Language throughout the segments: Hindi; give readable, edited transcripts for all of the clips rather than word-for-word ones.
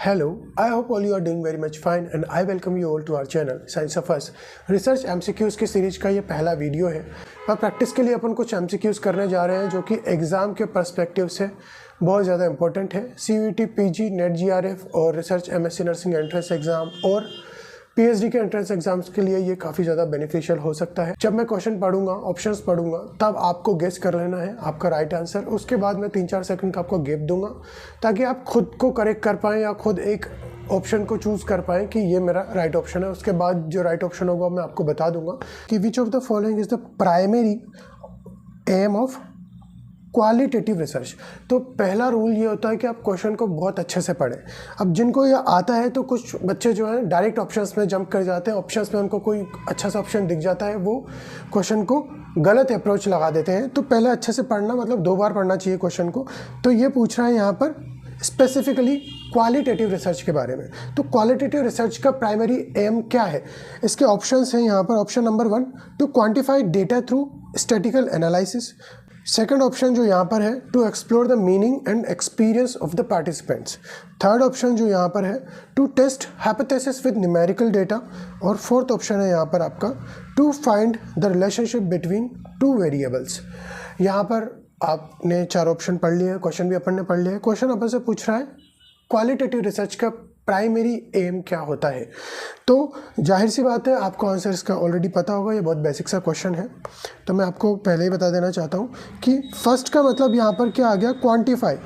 Hello, I hope all you are doing very much fine and I welcome you all to our channel Science of Us। Research MCQs की सीरीज का ये पहला वीडियो है और प्रैक्टिस के लिए अपन कुछ MCQs करने जा रहे हैं जो कि एग्ज़ाम के पर्सपेक्टिव से बहुत ज़्यादा इंपॉर्टेंट है। CUET, PG, NET, GRF और research MSc nursing entrance exam और PhD के एंट्रेंस एग्जाम्स के लिए ये काफ़ी ज़्यादा बेनिफिशियल हो सकता है। जब मैं क्वेश्चन पढ़ूंगा, ऑप्शंस पढ़ूंगा, तब आपको गेस कर लेना है आपका राइट आंसर। उसके बाद मैं 3-4 सेकंड का आपको गैप दूंगा ताकि आप खुद को करेक्ट कर पाएँ या खुद एक ऑप्शन को चूज़ कर पाएँ कि ये मेरा राइट ऑप्शन है। उसके बाद जो राइट ऑप्शन होगा मैं आपको बता दूंगा कि which of the following is the primary aim of qualitative research. तो पहला रूल ये होता है कि आप क्वेश्चन को बहुत अच्छे से पढ़ें। अब जिनको ये आता है तो कुछ बच्चे जो हैं डायरेक्ट ऑप्शंस में जंप कर जाते हैं, ऑप्शंस में उनको कोई अच्छा सा ऑप्शन दिख जाता है, वो क्वेश्चन को गलत अप्रोच लगा देते हैं। तो पहले अच्छे से पढ़ना, मतलब 2 बार पढ़ना चाहिए क्वेश्चन को। तो ये पूछ रहा है यहाँ पर स्पेसिफिकली क्वालिटेटिव रिसर्च के बारे में। तो क्वालिटेटिव रिसर्च का प्राइमरी एम क्या है? इसके ऑप्शंस हैं यहाँ पर। Option number 1, to quantify data through statical analysis. Second option जो यहाँ पर है, to explore the meaning and experience of the participants. Third option जो यहाँ पर है, to test hypothesis with numerical data. और फोर्थ ऑप्शन है यहाँ पर आपका, to find the relationship between 2 variables. यहाँ पर आपने 4 ऑप्शन पढ़ लिए हैं, क्वेश्चन भी अपन ने पढ़ लिया है। क्वेश्चन अपन से पूछ रहा है क्वालिटेटिव रिसर्च का प्राइमरी एम क्या होता है। तो जाहिर सी बात है आपको आंसर इसका ऑलरेडी पता होगा, ये बहुत बेसिक सा क्वेश्चन है। तो मैं आपको पहले ही बता देना चाहता हूँ कि फर्स्ट का मतलब यहाँ पर क्या आ गया, क्वांटिफाई।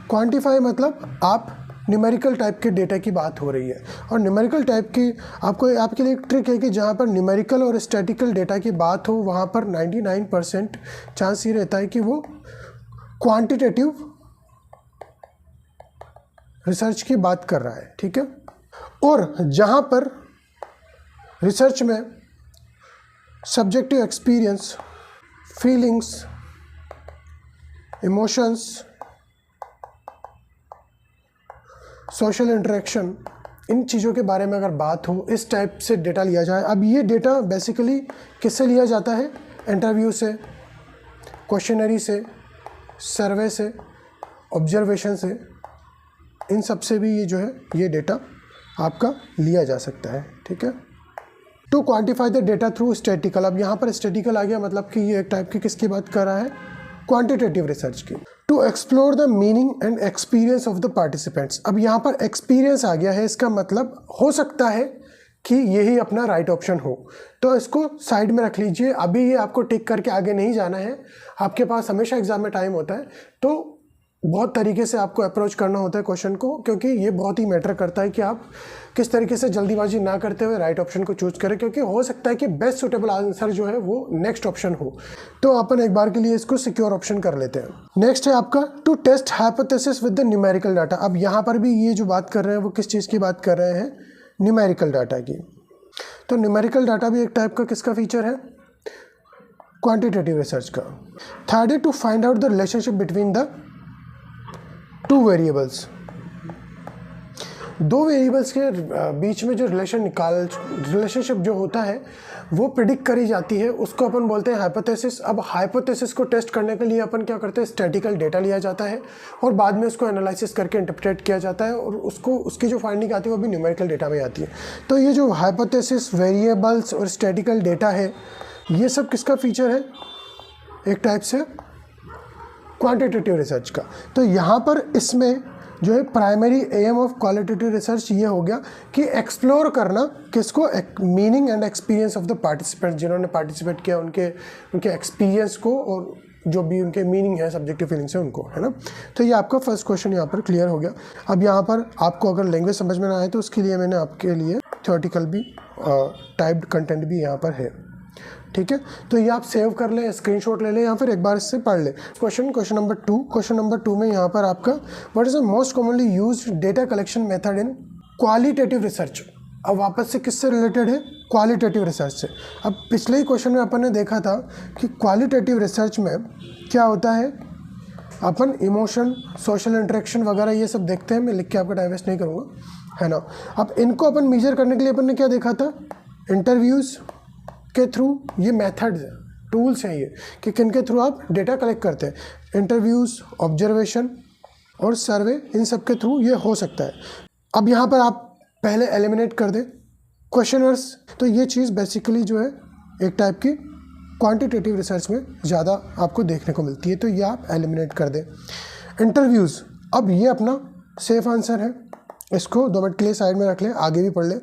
क्वांटिफाई मतलब आप न्यूमेरिकल टाइप के डेटा की बात हो रही है। और न्यूमेरिकल टाइप की आपके लिए एक ट्रिक है कि जहाँ पर न्यूमेरिकल और स्टैटिकल डेटा की बात हो वहाँ पर 99% चांस ये रहता है कि वो क्वांटिटेटिव रिसर्च की बात कर रहा है, ठीक है। और जहाँ पर रिसर्च में subjective experience, feelings, emotions, social interaction, इन चीज़ों के बारे में अगर बात हो, इस टाइप से डेटा लिया जाए। अब ये डेटा बेसिकली किससे लिया जाता है? इंटरव्यू से, क्वेश्चनरी से, सर्वे से, ऑब्जर्वेशन से, इन सब से भी ये जो है ये डेटा आपका लिया जा सकता है, ठीक है। To quantify the data through statical. अब यहाँ पर स्टैटिकल आ गया, मतलब कि ये एक टाइप की किसकी बात कर रहा है? क्वांटिटेटिव रिसर्च की। To explore the meaning and experience of the participants. अब यहाँ पर एक्सपीरियंस आ गया है, इसका मतलब हो सकता है कि यही अपना राइट ऑप्शन हो। तो इसको साइड में रख लीजिए, अभी ये आपको टिक करके आगे नहीं जाना है। आपके पास हमेशा एग्जाम में टाइम होता है, तो बहुत तरीके से आपको अप्रोच करना होता है क्वेश्चन को, क्योंकि ये बहुत ही मैटर करता है कि आप किस तरीके से जल्दीबाजी ना करते हुए राइट ऑप्शन को चूज करें, क्योंकि हो सकता है कि बेस्ट सुटेबल आंसर जो है वो नेक्स्ट ऑप्शन हो। तो अपन एक बार के लिए इसको सिक्योर ऑप्शन कर लेते हैं। नेक्स्ट है आपका, to test hypothesis with the numerical data. अब यहाँ पर भी ये जो बात कर रहे हैं वो किस चीज़ की बात कर रहे हैं? न्यूमेरिकल डाटा की। तो न्यूमेरिकल डाटा भी एक टाइप का किसका फीचर है? क्वांटिटेटिव रिसर्च का। थर्ड है, to find out the relationship between the 2 variables. 2 variables के बीच में जो रिलेशनशिप जो होता है वो प्रिडिक्ट करी जाती है, उसको अपन बोलते हैं हाइपोथेसिस। अब हाइपोथेसिस को टेस्ट करने के लिए अपन क्या करते हैं? स्टैटिकल डेटा लिया जाता है और बाद में उसको एनालिसिस करके इंटरप्रेट किया जाता है और उसकी जो फाइंडिंग आती है वो भी न्यूमेरिकल डेटा में आती है। तो ये जो हाइपोथेसिस, वेरिएबल्स और स्टैटिकल डेटा है, ये सब किसका फीचर है? एक टाइप से क्वांटिटेटिव रिसर्च का। तो यहाँ पर इसमें जो है primary aim of qualitative research ये हो गया कि एक्सप्लोर करना किसको? Meaning and experience of the participant, जिन्होंने पार्टिसिपेट किया उनके एक्सपीरियंस को और जो भी उनके मीनिंग है, सब्जेक्टिव फीलिंग्स है उनको, है ना। तो ये आपका फर्स्ट क्वेश्चन यहाँ पर क्लियर हो गया। अब यहाँ पर आपको अगर लैंग्वेज समझ में ना आए तो उसके लिए मैंने आपके लिए थ्योरेटिकल भी टाइप्ड कंटेंट भी यहाँ पर है, ठीक है। तो ये आप सेव कर लें, स्क्रीनशॉट ले लें या फिर एक बार इससे पढ़ लें। Question number 2। क्वेश्चन नंबर 2 में यहाँ पर आपका, what is the most commonly used data collection method in qualitative research. अब वापस से किससे रिलेटेड है? क्वालिटेटिव रिसर्च से। अब पिछले ही क्वेश्चन में अपन ने देखा था कि क्वालिटेटिव रिसर्च में क्या होता है, अपन इमोशन, सोशल इंटरेक्शन वगैरह ये सब देखते हैं। मैं लिख के आपका टाइम वेस्ट नहीं करूँगा, है ना। अब इनको अपन मेजर करने के लिए अपन ने क्या देखा था? इंटरव्यूज़ के थ्रू, ये मेथड्स हैं, टूल्स हैं ये, कि किन के थ्रू आप डेटा कलेक्ट करते हैं। इंटरव्यूज़, ऑब्जर्वेशन, और सर्वे, इन सब के थ्रू ये हो सकता है। अब यहाँ पर आप पहले एलिमिनेट कर दें क्वेश्चनर्स, तो ये चीज़ बेसिकली जो है एक टाइप की क्वांटिटेटिव रिसर्च में ज़्यादा आपको देखने को मिलती है, तो ये आप एलिमिनेट कर दें। इंटरव्यूज़, अब ये अपना सेफ आंसर है, इसको 2 मिनट के लिए साइड में रख लें, आगे भी पढ़ लें।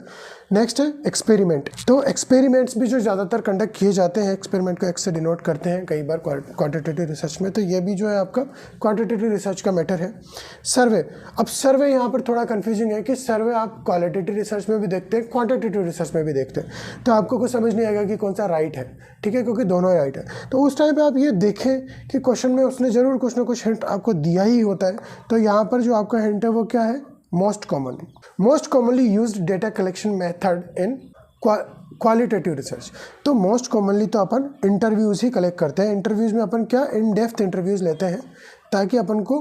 नेक्स्ट है एक्सपेरिमेंट। तो एक्सपेरिमेंट्स भी जो ज़्यादातर कंडक्ट किए जाते हैं, एक्सपेरिमेंट को एक्स से डिनोट करते हैं कई बार क्वांटिटेटिव रिसर्च में, तो ये भी जो है आपका क्वांटिटेटिव रिसर्च का मैटर है। सर्वे, अब सर्वे यहाँ पर थोड़ा कंफ्यूजिंग है कि सर्वे आप क्वालिटेटिव रिसर्च में भी देखते हैं, क्वांटिटेटिव रिसर्च में भी देखते हैं, तो आपको कुछ समझ नहीं आएगा कि कौन सा राइट है, ठीक है, क्योंकि दोनों राइट है। तो उस टाइम पर आप ये देखें कि क्वेश्चन में उसने ज़रूर कुछ ना कुछ हिंट आपको दिया ही होता है, तो यहाँ पर जो आपका हिंट है वो क्या है, most commonly used data collection method in qualitative research. तो मोस्ट कॉमनली तो अपन इंटरव्यूज़ ही कलेक्ट करते हैं। इंटरव्यूज़ में अपन क्या इन डेप्थ इंटरव्यूज़ लेते हैं, ताकि अपन को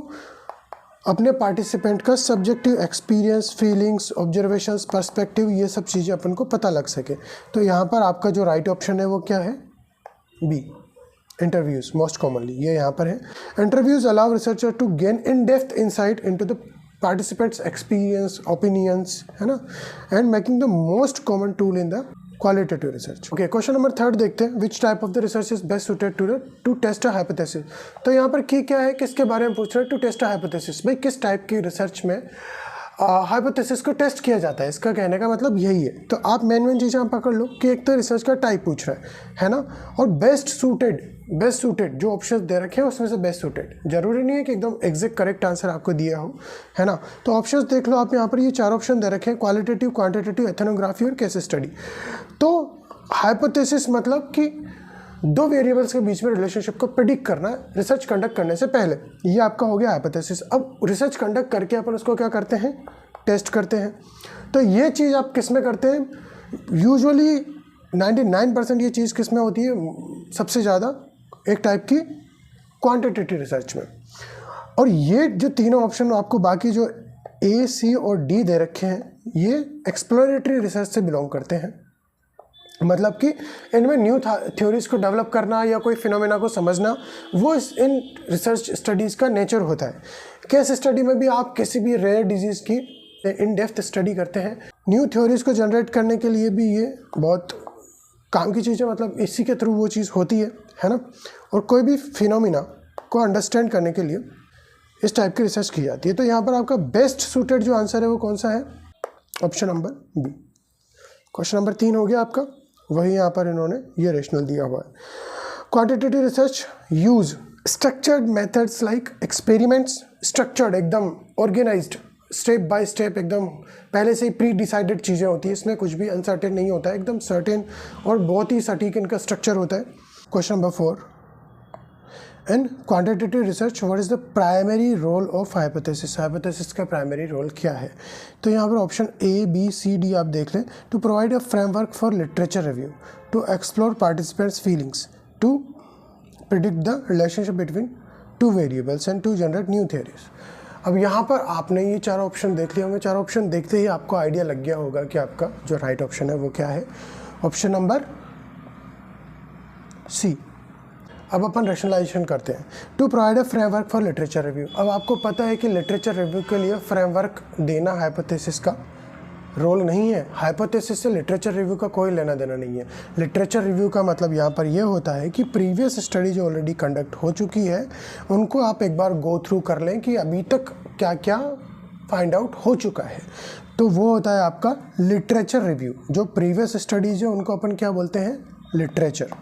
अपने पार्टिसिपेंट का subjective experience, feelings, observations, perspective, ये सब चीज़ें अपन को पता लग सके। तो यहाँ पर आपका जो राइट ऑप्शन है वो क्या है, बी, इंटरव्यूज़ मोस्ट कॉमनली, ये यहाँ पर है। Interviews allow researcher to gain in depth insight into the participants experience, opinions, है ना, and making the most common tool in the qualitative research. Okay, question number 3 देखते हैं, which type of the research is best suited to test a hypothesis। तो यहाँ पर की क्या है, किसके बारे में पूछ रहे हैं, to test a hypothesis, भाई किस टाइप की रिसर्च में हाइपोथेसिस को टेस्ट किया जाता है, इसका कहने का मतलब यही है। तो आप मेन चीज़ें आप पकड़ लो कि एक तो रिसर्च का टाइप पूछ रहा है ना, और बेस्ट सूटेड जो ऑप्शन दे रखे हैं उसमें से बेस्ट सूटेड, जरूरी नहीं है कि एकदम एग्जैक्ट करेक्ट आंसर आपको दिया हो, है ना। तो ऑप्शंस देख लो आप, यहाँ पर ये 4 ऑप्शन दे रखे हैं, क्वालिटेटिव, क्वांटिटेटिव, एथनोग्राफी और केस स्टडी। तो हाइपोथेसिस मतलब कि 2 वेरिएबल्स के बीच में रिलेशनशिप को प्रेडिक्ट करना रिसर्च कंडक्ट करने से पहले, ये आपका हो गया हाइपोथेसिस। अब रिसर्च कंडक्ट करके अपन उसको क्या करते हैं, टेस्ट करते हैं। तो ये चीज़ आप किस में करते हैं, यूजुअली 99% ये चीज़ किस में होती है, सबसे ज़्यादा एक टाइप की क्वांटिटेटिव रिसर्च में। और ये जो तीनों ऑप्शन आपको बाकी जो ए, सी और डी दे रखे हैं, ये एक्सप्लोरेटरी रिसर्च से बिलोंग करते हैं। मतलब कि इनमें न्यू थ्योरीज को डेवलप करना या कोई फिनोमेना को समझना, वो इन रिसर्च स्टडीज़ का नेचर होता है। केस स्टडी में भी आप किसी भी रेयर डिजीज़ की इन डेप्थ स्टडी करते हैं। न्यू थ्योरीज को जनरेट करने के लिए भी ये बहुत काम की चीज़ है, मतलब इसी के थ्रू वो चीज़ होती है ना। और कोई भी फिनोमेना को अंडरस्टैंड करने के लिए इस टाइप की रिसर्च की जाती है। तो यहाँ पर आपका बेस्ट सूटेड जो आंसर है वो कौन सा है, option number B. Question number 3 हो गया आपका, वही यहाँ पर इन्होंने ये रेशनल दिया हुआ है। Quantitative research use structured methods like experiments, structured एकदम ऑर्गेनाइज्ड, स्टेप बाय स्टेप, एकदम पहले से ही प्री डिसाइडेड चीज़ें होती है, इसमें कुछ भी अनसर्टेन नहीं होता है, एकदम सर्टेन और बहुत ही सटीक इनका स्ट्रक्चर होता है। Question number 4, in quantitative research what is the primary role of hypothesis, hypothesis का प्राइमरी रोल क्या है। तो यहाँ पर option A, B, C, D आप देख लें। To provide a framework for literature review, to explore participants feelings, to predict the relationship between 2 variables and to generate new theories. अब यहाँ पर आपने ये 4 ऑप्शन देख लिए होंगे, 4 ऑप्शन देखते ही आपको आइडिया लग गया होगा कि आपका जो राइट ऑप्शन है वो क्या है, ऑप्शन नंबर सी। अब अपन रैशनलाइजेशन करते हैं। To provide a framework for literature review, अब आपको पता है कि लिटरेचर रिव्यू के लिए फ्रेमवर्क देना हाइपोथेसिस का रोल नहीं है। हाइपोथेसिस से लिटरेचर रिव्यू का कोई लेना देना नहीं है। लिटरेचर रिव्यू का मतलब यहाँ पर यह होता है कि प्रीवियस स्टडी जो ऑलरेडी कंडक्ट हो चुकी है उनको आप एक बार गो थ्रू कर लें कि अभी तक क्या क्या फाइंड आउट हो चुका है। तो वो होता है आपका लिटरेचर रिव्यू। जो प्रीवियस स्टडीज है उनको अपन क्या बोलते हैं, लिटरेचर,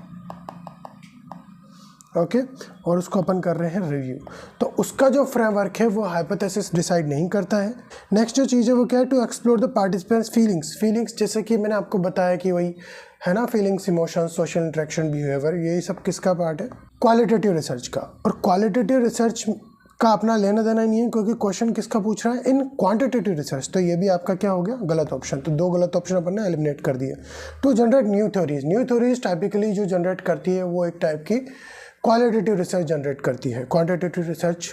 ओके और उसको अपन कर रहे हैं रिव्यू। तो उसका जो फ्रेमवर्क है वो हाइपोथेसिस डिसाइड नहीं करता है। नेक्स्ट जो चीज़ है वो क्या है, to explore the participants feelings, जैसे कि मैंने आपको बताया कि वही है ना, feelings, emotions, social interaction, behaviour, यही सब किसका पार्ट है, क्वालिटेटिव रिसर्च का। और क्वालिटेटिव रिसर्च का अपना लेना देना नहीं है क्योंकि क्वेश्चन किसका पूछ रहा है, इन क्वांटिटेटिव रिसर्च। तो ये भी आपका क्या हो गया, गलत ऑप्शन। तो 2 गलत ऑप्शन अपन ने एलिमिनेट कर दिए। To generate new theories typically जो जनरेट करती है वो एक टाइप की क्वालिटेटिव रिसर्च जनरेट करती है। क्वांटिटेटिव रिसर्च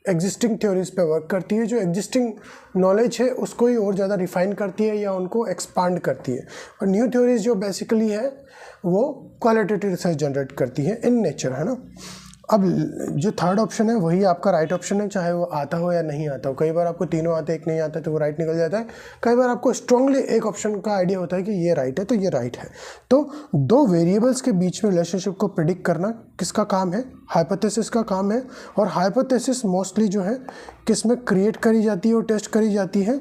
एग्जिस्टिंग थ्योरीज पे वर्क करती है, जो एग्जिस्टिंग नॉलेज है उसको ही और ज़्यादा रिफाइन करती है या उनको एक्सपांड करती है। और न्यू थ्योरीज जो बेसिकली है वो क्वालिटेटिव रिसर्च जनरेट करती है इन नेचर, है ना। अब जो थर्ड ऑप्शन है वही आपका राइट ऑप्शन है, चाहे वो आता हो या नहीं आता हो। कई बार आपको तीनों आते हैं, एक नहीं आता है तो वो राइट निकल जाता है। कई बार आपको स्ट्रांगली एक ऑप्शन का आइडिया होता है कि ये राइट है तो ये राइट है। तो दो वेरिएबल्स के बीच में रिलेशनशिप को प्रिडिक्ट करना किसका काम है? हाइपोथेसिस का काम है। और हाइपोथेसिस मोस्टली जो है किस में क्रिएट करी जाती है और टेस्ट करी जाती है?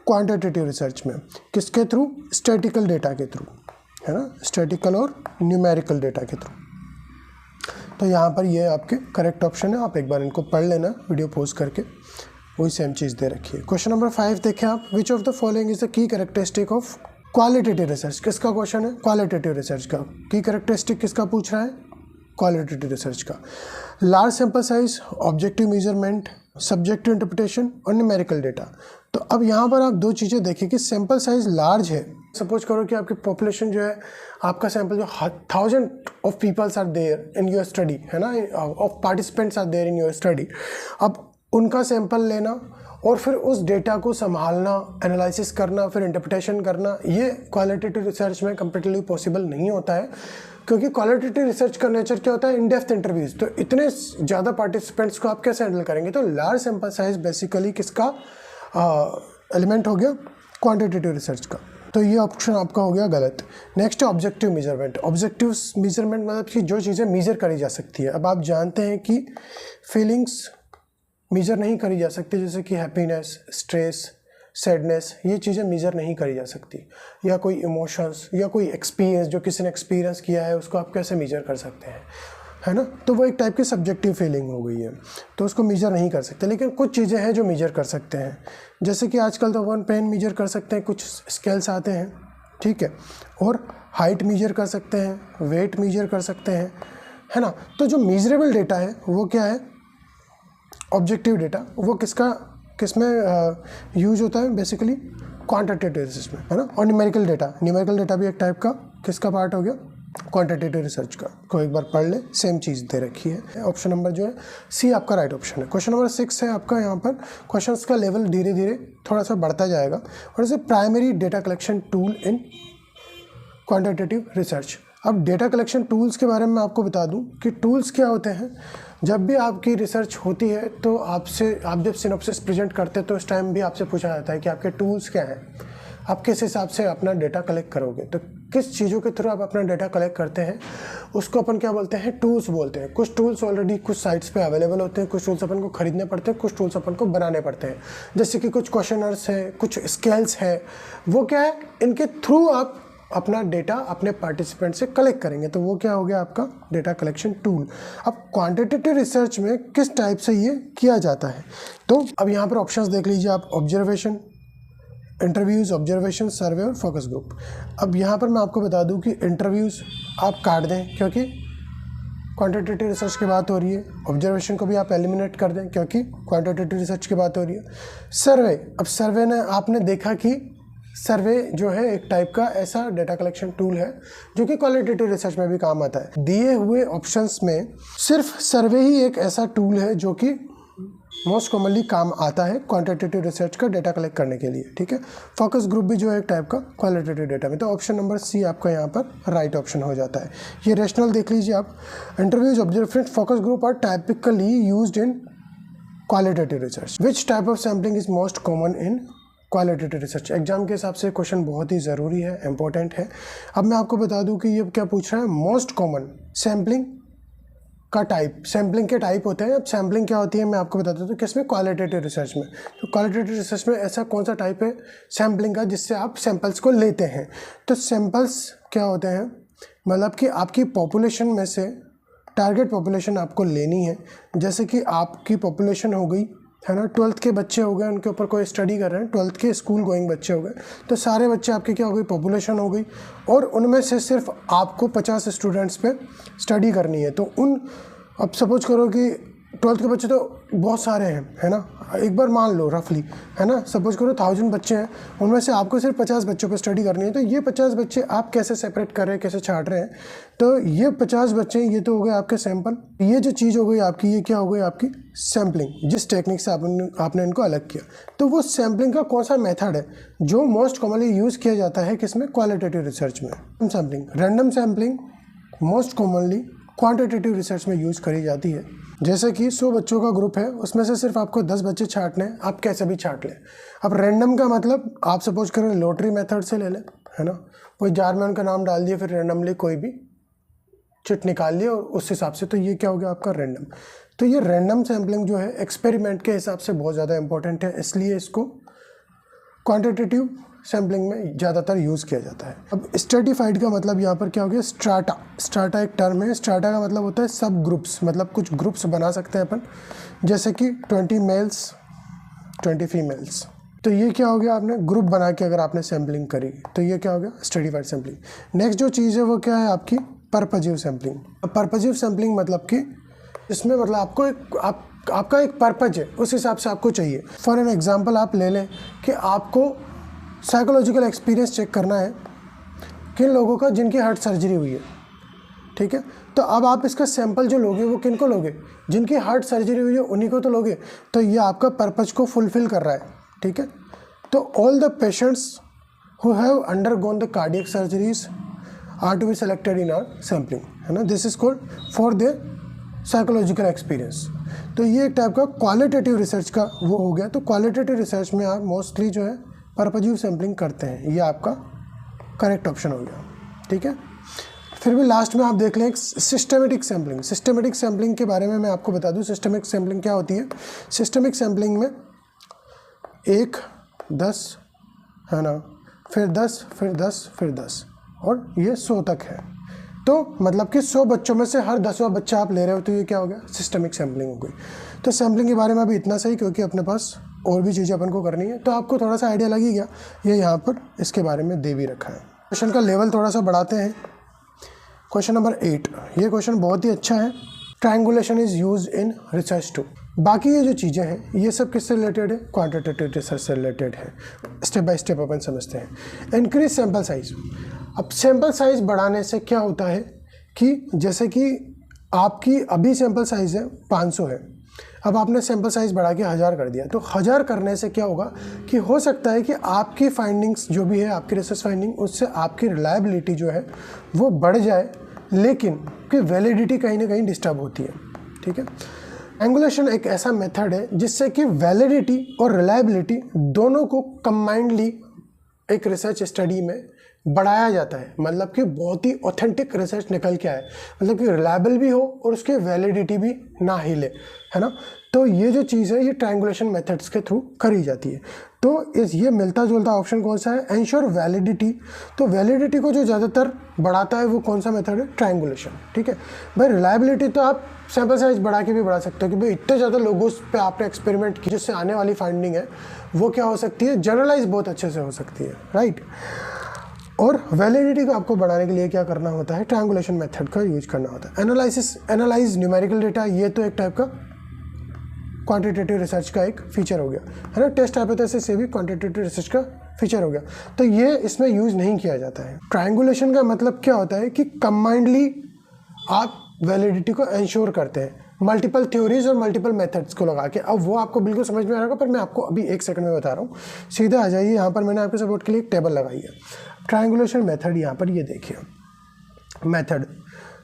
क्वांटिटेटिव रिसर्च में। किसके थ्रू? स्टैटिकल डेटा के थ्रू, है ना, स्टैटिकल और न्यूमेरिकल डेटा के थ्रू। तो यहाँ पर ये आपके करेक्ट ऑप्शन है, आप एक बार इनको पढ़ लेना वीडियो पॉज करके, वही सेम चीज़ दे रखी है। क्वेश्चन नंबर 5 देखें आप, which of the following is the key characteristic of qualitative research. किसका क्वेश्चन है? क्वालिटेटिव रिसर्च का। की कैरेक्टरिस्टिक किसका पूछ रहा है? क्वालिटेटिव रिसर्च का। Large sample size, objective measurement, subjective interpretation और न्यूमेरिकल डेटा। तो अब यहाँ पर आप दो चीज़ें देखिए कि सैंपल साइज लार्ज है। सपोज करो कि आपकी पॉपुलेशन जो है, आपका सैंपल जो 1000 of peoples are there in your study, है ना, of participants are there in your study. अब उनका सैंपल लेना और फिर उस डेटा को संभालना, एनालिसिस करना, फिर इंटरप्रिटेशन करना, ये क्वालिटेटिव रिसर्च में कंप्लीटली पॉसिबल नहीं होता है। क्योंकि क्वालिटेटिव रिसर्च का नेचर क्या होता है? In depth interviews. तो इतने ज़्यादा पार्टिसिपेंट्स को आप कैसे हैंडल करेंगे? तो लार्ज सैंपल साइज बेसिकली किसका एलिमेंट हो गया? क्वांटिटेटिव रिसर्च का। तो ये ऑप्शन आपका हो गया गलत। नेक्स्ट है ऑब्जेक्टिव मेजरमेंट। ऑब्जेक्टिव मेजरमेंट मतलब कि जो चीज़ें मेजर करी जा सकती है। अब आप जानते हैं कि फीलिंग्स मेजर नहीं करी जा सकती, जैसे कि हैप्पीनेस, स्ट्रेस, सैडनेस, ये चीज़ें मेजर नहीं करी जा सकती। या कोई इमोशंस या कोई एक्सपीरियंस जो किसी ने एक्सपीरियंस किया है, उसको आप कैसे मेजर कर सकते हैं, है ना। तो वो एक टाइप की सब्जेक्टिव फीलिंग हो गई है, तो उसको मेजर नहीं कर सकते। लेकिन कुछ चीज़ें हैं जो मेजर कर सकते हैं, जैसे कि आजकल तो वन पेन मेजर कर सकते हैं, कुछ स्केल्स आते हैं, ठीक है, और हाइट मेजर कर सकते हैं, वेट मेजर कर सकते हैं, है ना। तो जो मेजरेबल डेटा है वो क्या है? Objective data. वो किसमें यूज होता है? बेसिकली क्वांटिटेटिव रिसर्च में, है ना। और न्यूमेरिकल डेटा भी एक टाइप का किसका पार्ट हो गया? क्वांटिटेटिव रिसर्च का। को एक बार पढ़ ले, सेम चीज़ दे रखी है। ऑप्शन नंबर जो है सी आपका राइट ऑप्शन है। क्वेश्चन नंबर 6 है आपका, यहाँ पर क्वेश्चंस का लेवल धीरे धीरे थोड़ा सा बढ़ता जाएगा। और इसे primary data collection tool in quantitative research. अब डेटा कलेक्शन टूल्स के बारे में आपको बता दूं कि टूल्स क्या होते हैं। जब भी आपकी रिसर्च होती है तो आप जब सिनॉप्सिस प्रेजेंट करते हैं तो उस टाइम भी आपसे पूछा जाता है कि आपके टूल्स क्या हैं, आप किस हिसाब से अपना डेटा कलेक्ट करोगे। तो किस चीज़ों के थ्रू आप अपना डेटा कलेक्ट करते हैं उसको अपन क्या बोलते हैं? टूल्स बोलते हैं। कुछ टूल्स ऑलरेडी कुछ साइट्स पे अवेलेबल होते हैं, कुछ टूल्स अपन को खरीदने पड़ते हैं, कुछ टूल्स अपन को बनाने पड़ते हैं। जैसे कि कुछ क्वेश्चनर्स है, कुछ स्केल्स है, वो क्या है? इनके थ्रू आप अपना डेटा अपने पार्टिसिपेंट से कलेक्ट करेंगे, तो वो क्या हो गया आपका? Data collection tool. अब क्वांटिटेटिव रिसर्च में किस टाइप से ये किया जाता है? तो अब यहाँ पर ऑप्शंस देख लीजिए आप, ऑब्जर्वेशन, इंटरव्यूज़, ऑब्जर्वेशन, सर्वे और फोकस ग्रुप। अब यहाँ पर मैं आपको बता दूँ कि इंटरव्यूज़ आप काट दें क्योंकि क्वांटिटेटिव रिसर्च की बात हो रही है। ऑब्जर्वेशन को भी आप एलिमिनेट कर दें क्योंकि क्वांटिटेटिव रिसर्च की बात हो रही है। सर्वे, अब सर्वे ने आपने देखा कि सर्वे जो है एक टाइप का ऐसा डेटा कलेक्शन टूल है जो कि क्वालिटेटिव रिसर्च में भी काम आता है। दिए हुए ऑप्शंस में सिर्फ सर्वे ही एक ऐसा टूल है जो कि मोस्ट कॉमनली काम आता है क्वांटिटेटिव रिसर्च का डेटा कलेक्ट करने के लिए, ठीक है। फोकस ग्रुप भी जो है एक टाइप का क्वालिटेटिव डेटा में। तो ऑप्शन नंबर सी आपका यहाँ पर राइट ऑप्शन हो जाता है। ये रैशनल देख लीजिए आप, interviews, observation, focus group are typically used in qualitative research. Which type of sampling is most common in qualitative research. Exam के हिसाब से क्वेश्चन बहुत ही ज़रूरी है, इंपॉर्टेंट है। अब मैं आपको बता दूं कि ये क्या पूछ रहा है? मोस्ट कॉमन सैम्पलिंग का टाइप, सैम्पलिंग के टाइप होते हैं। अब सैम्पलिंग क्या होती है मैं आपको बताता हूँ। तो किसमें? क्वालिटेटिव रिसर्च में। तो क्वालिटेटिव रिसर्च में ऐसा कौन सा टाइप है सैम्पलिंग का जिससे आप सैंपल्स को लेते हैं? तो सैंपल्स क्या होते हैं? मतलब कि आपकी पॉपुलेशन में से टारगेट पॉपुलेशन आपको लेनी है। जैसे कि आपकी पॉपुलेशन हो गई, है ना, 12th के बच्चे हो गए, उनके ऊपर कोई स्टडी कर रहे हैं, 12th के स्कूल गोइंग बच्चे हो गए, तो सारे बच्चे आपके क्या हो गई? पॉपुलेशन हो गई। और उनमें से सिर्फ आपको 50 स्टूडेंट्स पे स्टडी करनी है। तो अब सपोज करो कि 12th के बच्चे तो बहुत सारे हैं, है ना, एक बार मान लो रफली, है ना, सपोज करो 1000 बच्चे हैं, उनमें से आपको सिर्फ 50 बच्चों पे स्टडी करनी है। तो ये 50 बच्चे आप कैसे सेपरेट कर रहे हैं, कैसे छांट रहे हैं? तो ये 50 बच्चे, ये तो हो गए आपके सैंपल। ये जो चीज़ हो गई आपकी, ये क्या हो गई आपकी? सैम्पलिंग, जिस टेक्निक से आपने इनको अलग किया। तो वो सैम्पलिंग का कौन सा मेथड है जो मोस्ट कॉमनली यूज़ किया जाता है किसमें? क्वालिटेटिव रिसर्च में। Sampling, random sampling most commonly quantitative research में यूज़ करी जाती है। जैसे कि 100 बच्चों का ग्रुप है, उसमें से सिर्फ आपको 10 बच्चे छांटने हैं, आप कैसे भी छांट लें। अब रैंडम का मतलब आप सपोज करें लॉटरी मेथड से ले लें, है ना, कोई जार में उनका नाम डाल दिया, फिर रैंडमली कोई भी चिट निकाल लिया और उस हिसाब से, तो ये क्या हो गया आपका रैंडम। तो ये रैंडम सैम्पलिंग जो है एक्सपेरिमेंट के हिसाब से बहुत ज़्यादा इंपॉर्टेंट है, इसलिए इसको क्वांटिटेटिव सैम्पलिंग में ज़्यादातर यूज़ किया जाता है। अब स्ट्रेटिफाइड का मतलब यहाँ पर क्या हो गया, स्ट्राटा। स्ट्राटा एक टर्म है, स्ट्राटा का मतलब होता है सब ग्रुप्स, मतलब कुछ ग्रुप्स बना सकते हैं अपन, जैसे कि 20 मेल्स 20 फीमेल्स। तो ये क्या हो गया, आपने ग्रुप बना के अगर आपने सैम्पलिंग करी तो ये क्या हो गया, स्ट्रेटिफाइड सैम्पलिंग। नेक्स्ट जो चीज़ है वो क्या है आपकी पर्पजिव सैम्पलिंग। अब पर्पजिव सैम्पलिंग मतलब कि इसमें मतलब आपको आपका एक पर्पज है, उस हिसाब से आपको चाहिए। फॉर एन एग्जांपल आप ले लें कि आपको साइकोलॉजिकल एक्सपीरियंस चेक करना है किन लोगों का जिनकी हार्ट सर्जरी हुई है, ठीक है। तो अब आप इसका सैंपल जो लोगे वो किन को लोगे, जिनकी हार्ट सर्जरी हुई है उन्हीं को तो लोगे। तो ये आपका पर्पज को फुलफिल कर रहा है, ठीक है। तो all the patients who have undergone the cardiac surgeries are to be selected in our sampling, है ना। This is called for their psychological experience. तो ये एक टाइप का क्वालिटेटिव रिसर्च का वो हो गया। तो क्वालिटेटिव रिसर्च में आप मोस्टली जो है पर्पजिव सैम्पलिंग करते हैं, ये आपका करेक्ट ऑप्शन हो गया, ठीक है। फिर भी लास्ट में आप देख लें सिस्टमेटिक सैम्पलिंग। सिस्टमेटिक सैम्पलिंग के बारे में मैं आपको बता दूं, सिस्टमिक सैम्पलिंग क्या होती है। सिस्टमिक सैम्पलिंग में 1, 10, है ना, फिर 10, फिर 10, फिर 10 और ये 100 तक है। तो मतलब कि 100 बच्चों में से हर 10वां बच्चा आप ले रहे हो, तो ये क्या हो गया, सिस्टमिक सैम्पलिंग हो गई। तो सैम्पलिंग के बारे में अभी इतना सही, क्योंकि अपने पास और भी चीज़ें अपन को करनी है, तो आपको थोड़ा सा आइडिया लग ही गया। ये यहाँ पर इसके बारे में दे भी रखा है। क्वेश्चन का लेवल थोड़ा सा बढ़ाते हैं। क्वेश्चन नंबर 8, ये क्वेश्चन बहुत ही अच्छा है। Triangulation is use in research to. बाकी ये जो चीज़ें हैं ये सब किससे रिलेटेड है, क्वांटिटेटिव रिसर्च से रिलेटेड है। स्टेप बाय स्टेप अपन समझते हैं। Increase sample size. अब सैम्पल साइज बढ़ाने से क्या होता है कि जैसे कि आपकी अभी सैम्पल साइज है 500 है, अब आपने सैम्पल साइज बढ़ा के 1000 कर दिया, तो 1000 करने से क्या होगा कि हो सकता है कि आपकी फाइंडिंग्स जो भी है, आपकी रिसर्च फाइंडिंग, उससे आपकी रिलायबिलिटी जो है वो बढ़ जाए, लेकिन कि वैलिडिटी कहीं ना कहीं डिस्टर्ब होती है, ठीक है। एंगुलेशन एक ऐसा मेथड है जिससे कि वैलिडिटी और रिलायबिलिटी दोनों को कंबाइंडली एक रिसर्च स्टडी में बढ़ाया जाता है। मतलब कि बहुत ही ऑथेंटिक रिसर्च निकल के आए, मतलब कि रिलायबल भी हो और उसकी वैलिडिटी भी ना हिले, है ना। तो ये जो चीज़ है ये ट्रायंगुलेशन मेथड्स के थ्रू करी जाती है। तो ये मिलता जुलता ऑप्शन कौन सा है, एंश्योर वैलिडिटी। तो वैलिडिटी को जो ज़्यादातर बढ़ाता है वो कौन सा मेथड है, ट्रायंगुलेशन, ठीक है भाई। रिलायबिलिटी तो आप सैम्पल साइज बढ़ा के भी बढ़ा सकते हो कि भाई इतने ज़्यादा लोगों पे आपने एक्सपेरिमेंट की, जिससे आने वाली फाइंडिंग है वो क्या हो सकती है, जनरलाइज बहुत अच्छे से हो सकती है, राइट। और वैलिडिटी को आपको बढ़ाने के लिए क्या करना होता है, ट्रायंगुलेशन मेथड का यूज करना होता है। एनालाइज न्यूमेरिकल डेटा, ये तो एक टाइप का क्वांटिटेटिव रिसर्च का एक फीचर हो गया, है ना। टेस्ट हाइपोथेसिस से भी क्वांटिटेटिव रिसर्च का फीचर हो गया, तो ये इसमें यूज नहीं किया जाता है। ट्रायंगुलेशन का मतलब क्या होता है कि कंबाइंडली आप वैलिडिटी को इंश्योर करते हैं मल्टीपल थ्योरीज और मल्टीपल मेथड्स को लगा के। अब वो आपको बिल्कुल समझ में आ रहा होगा, पर मैं आपको अभी 1 सेकंड में बता रहा हूँ। सीधा आ जाइए, यहाँ पर मैंने आपके सपोर्ट के लिए एक टेबल लगाई है। ट्रायंगुलेशन मेथड, यहाँ पर ये देखिए मेथड,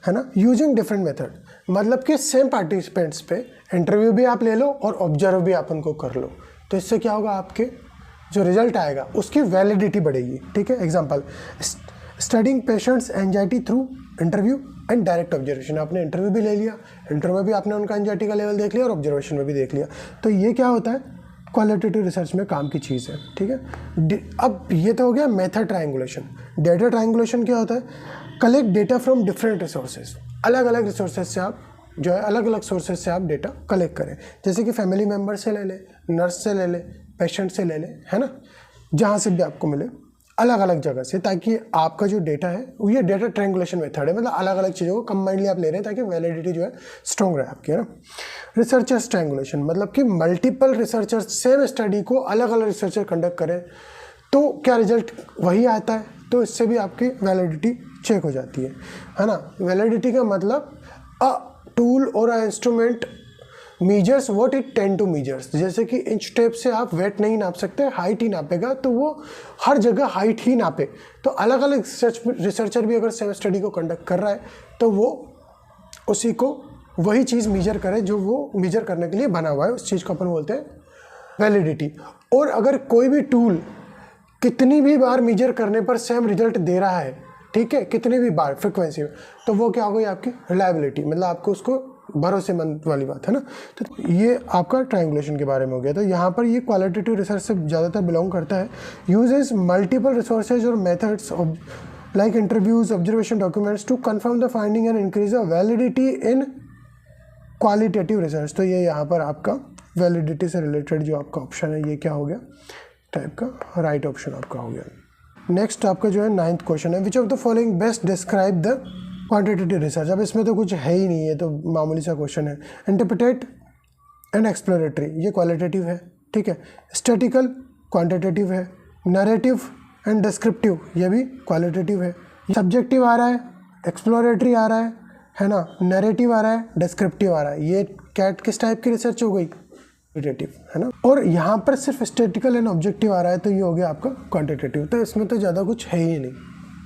है ना, यूजिंग डिफरेंट मेथड, मतलब कि सेम पार्टिसिपेंट्स पे इंटरव्यू भी आप ले लो और ऑब्जर्व भी आप उनको कर लो, तो इससे क्या होगा, आपके जो रिजल्ट आएगा उसकी वैलिडिटी बढ़ेगी, ठीक है। Example, studying patients anxiety through interview and direct observation. आपने इंटरव्यू भी ले लिया, इंटरव्यू में भी आपने उनका एंजाइटी का लेवल देख लिया और ऑब्जर्वेशन में भी देख लिया, तो ये क्या होता है, क्वालिटेटिव रिसर्च में काम की चीज़ है, ठीक है। अब ये तो हो गया मेथड ट्रायंगुलेशन। डेटा ट्रायंगुलेशन क्या होता है, collect data from different resources. अलग अलग रिसोर्सेज से आप जो है अलग अलग सोर्सेज से आप डेटा कलेक्ट करें, जैसे कि फैमिली मेम्बर से ले लें, नर्स से ले लें, पेशेंट से ले लें, है ना, जहाँ से भी आपको मिले, अलग अलग जगह से, ताकि आपका जो डेटा है वो ये डेटा ट्रायंगुलेशन मेथड है, मतलब अलग अलग चीज़ों को कंबाइंडली आप ले रहे हैं ताकि वैलिडिटी जो है स्ट्रॉन्ग रहे आपकी, है ना। रिसर्चर्स ट्रायंगुलेशन, मतलब कि मल्टीपल रिसर्चर्स सेम स्टडी को अलग अलग रिसर्चर कंडक्ट करें तो क्या रिजल्ट वही आता है, तो इससे भी आपकी वैलिडिटी चेक हो जाती है ना। वैलिडिटी का मतलब अ टूल और a instrument measures what it tend to measures. जैसे कि इंच टेप से आप वेट नहीं नाप सकते, हाइट ही नापेगा, तो वो हर जगह हाइट ही नापे। तो अलग अलग रिसर्चर भी अगर सेम स्टडी को कंडक्ट कर रहा है तो वो उसी को वही चीज़ मेजर करे जो वो मेजर करने के लिए बना हुआ है, उस चीज़ को अपन बोलते हैं वैलिडिटी। और अगर कोई भी टूल कितनी भी बार मेजर करने पर सेम रिजल्ट दे रहा है, ठीक है, कितनी भी बार फ्रिक्वेंसी में, तो वो क्या हो गई आपकी रिलायबिलिटी, मतलब आपको उसको भरोसेमंद वाली बात है ना। तो ये आपका ट्रायंगुलेशन के बारे में हो गया। तो यहाँ पर ये क्वालिटेटिव रिसर्च से ज़्यादातर बिलोंग करता है। यूजेस मल्टीपल रिसोर्सेज और methods like interviews, observation, documents to confirm the finding and increase the validity in qualitative research. तो ये यहाँ पर आपका वैलिडिटी से रिलेटेड जो आपका ऑप्शन है ये क्या हो गया, टाइप का राइट ऑप्शन आपका हो गया। नेक्स्ट आपका जो है 9th क्वेश्चन है, which of the following best describe the quantitative research. अब इसमें तो कुछ है ही नहीं है, तो मामूली सा क्वेश्चन है। इंटरप्रेट एंड एक्सप्लोरेटरी, ये क्वालिटेटिव है, ठीक है। स्टैटिकल क्वांटिटेटिव है। नरेटिव एंड डिस्क्रिप्टिव, ये भी क्वालिटेटिव है। सब्जेक्टिव आ रहा है, एक्सप्लोरेटरी आ रहा है ना, नरेटिव आ रहा है, डिस्क्रिप्टिव आ रहा है। ये कैट किस टाइप की रिसर्च हो गई, क्वालिटेटिव है ना। और यहाँ पर सिर्फ स्टैटिकल एंड ऑब्जेक्टिव आ रहा है, तो ये हो गया आपका क्वांटिटेटिव। तो इसमें तो ज़्यादा कुछ है ही नहीं,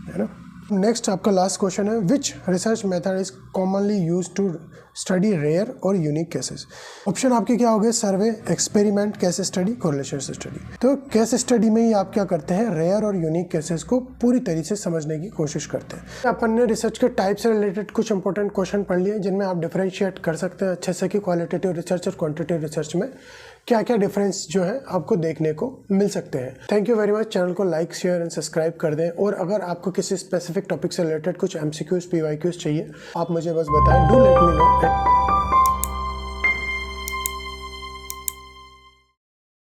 है ना। नेक्स्ट आपका लास्ट क्वेश्चन है, which research method is commonly use to study rare और यूनिक केसेस। ऑप्शन आपके क्या हो गए, survey, experiment, case study, correlation study. तो केस स्टडी में ही आप क्या करते हैं, रेयर और यूनिक केसेस को पूरी तरीके से समझने की कोशिश करते हैं। अपन ने रिसर्च के टाइप से रिलेटेड कुछ इंपॉर्टेंट क्वेश्चन पढ़ लिए, जिनमें आप डिफरेंशिएट कर सकते हैं अच्छे से कि क्वालिटेटिव रिसर्च और क्वांटिटेटिव रिसर्च में क्या क्या डिफरेंस जो है आपको देखने को मिल सकते हैं। Thank you very much. Channel को लाइक, शेयर एंड सब्सक्राइब कर दें। और अगर आपको किसी स्पेसिफिक टॉपिक से रिलेटेड कुछ MCQs, PYQs चाहिए, आप मुझे बस बताएं। Do let me know.